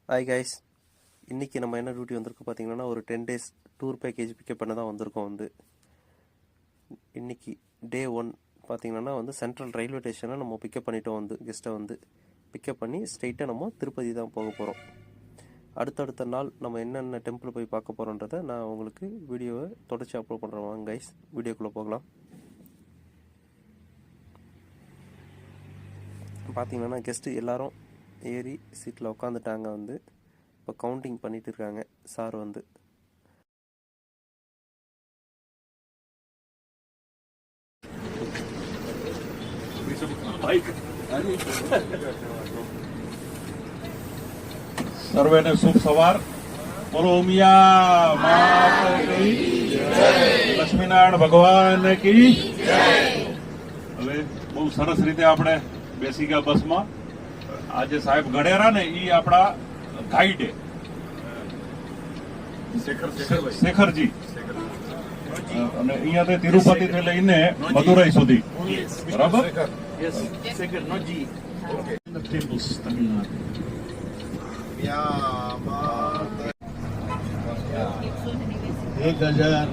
Hi guys, இன்றைக்கி நம்ம என்ன டியூட்டி வந்திருக்கு பார்த்தீங்கன்னா ஒரு 10 days டூர் பேக்கேஜ் பிக்கப் பண்ண தான் வந்திருக்கோம். இன்றைக்கி டே 1 பார்த்தீங்கன்னா சென்ட்ரல் ரயில்வே ஸ்டேஷனை நம்ம பிக்கப் பண்ணிட்டோம். கெஸ்ட்டை பிக்கப் பண்ணி ஸ்ட்ரெயிட்டாக நம்ம திருப்பதி தான் போக போகிறோம். அடுத்தடுத்த நாள் நம்ம என்னென்ன டெம்பிள் போய் பார்க்க போகிறோன்றதை நான் உங்களுக்கு வீடியோவை தொடர்ச்சி அப்லோட் பண்ணுறேன். வாங்க கைஸ், வீடியோக்குள்ளே போகலாம். பார்த்தீங்கன்னா கெஸ்ட்டு எல்லாரும் ஏறி சீட்டில் உட்காந்துட்டாங்க. இப்போ கவுண்டிங் பண்ணிட்டு இருக்காங்க. சார் સર્વેને શુભ સવાર. બોલો ઉમિયા માત કી જય, લક્ષ્મીનારાયણ ભગવાન કી જય. હવે બહુ સરસ રીતે આપણે બેસી ગયા બસમાં. આજે સાહેબ ગણેરા ને ઈ આપણા ગાઈડ શેખરજી, અને અહીંયાથી તિરુપતિ થી લઈને મદુરાઈ સુધી, બરાબર? ટેમ્પલ્સ તમિલનાડુ. 1800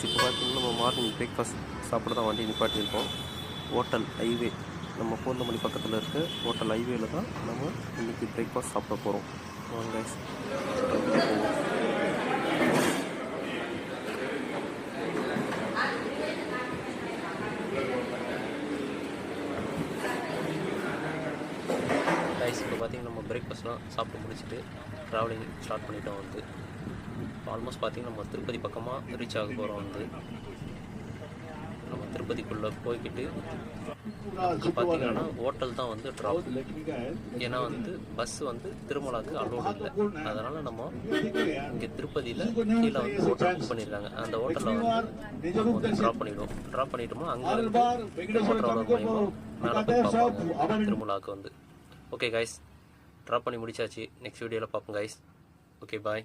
இப்போ பார்த்தீங்கன்னா நம்ம மார்னிங் பிரேக்ஃபாஸ்ட் சாப்பிட தான் வண்டி நிப்பாட்டியிருக்கோம். ஹோட்டல் ஹைவே, நம்ம பூந்தமல்லி பக்கத்தில் இருக்க ஹோட்டல் ஹைவேல தான் நம்ம இன்றைக்கி பிரேக்ஃபாஸ்ட் சாப்பிட போகிறோம். வாங்க கைஸ், இப்போ பார்த்தீங்கன்னா நம்ம பிரேக்ஃபாஸ்ட்லாம் சாப்பிட்டு முடிச்சுட்டு ட்ராவலிங் ஸ்டார்ட் பண்ணிட்டோம். ஆல்மோஸ்ட் பார்த்தீங்கன்னா நம்ம திருப்பதி பக்கமாக ரீச் ஆக போகிறோம். நம்ம திருப்பதிக்குள்ளே போய்கிட்டு பார்த்தீங்கன்னா ஹோட்டல் தான் ட்ராப். ஏன்னா பஸ் திருமலாவுக்கு அலோடு இல்லை. அதனால் நம்ம இங்கே திருப்பதியில் கீழே ஹோட்டல் புக் பண்ணியிருக்காங்க. அந்த ஹோட்டலில் ட்ராப் பண்ணிவிடுவோம். ட்ராப் பண்ணிட்டோம்னா அங்கே ஹோட்டலோட மூலியமாக மேலே போய் பார்ப்போம் திருமலாவுக்கு. ஓகே கைஸ், ட்ராப் பண்ணி முடிச்சாச்சு. நெக்ஸ்ட் வீடியோவில் பார்ப்போம் கைஸ். ஓகே, பாய்.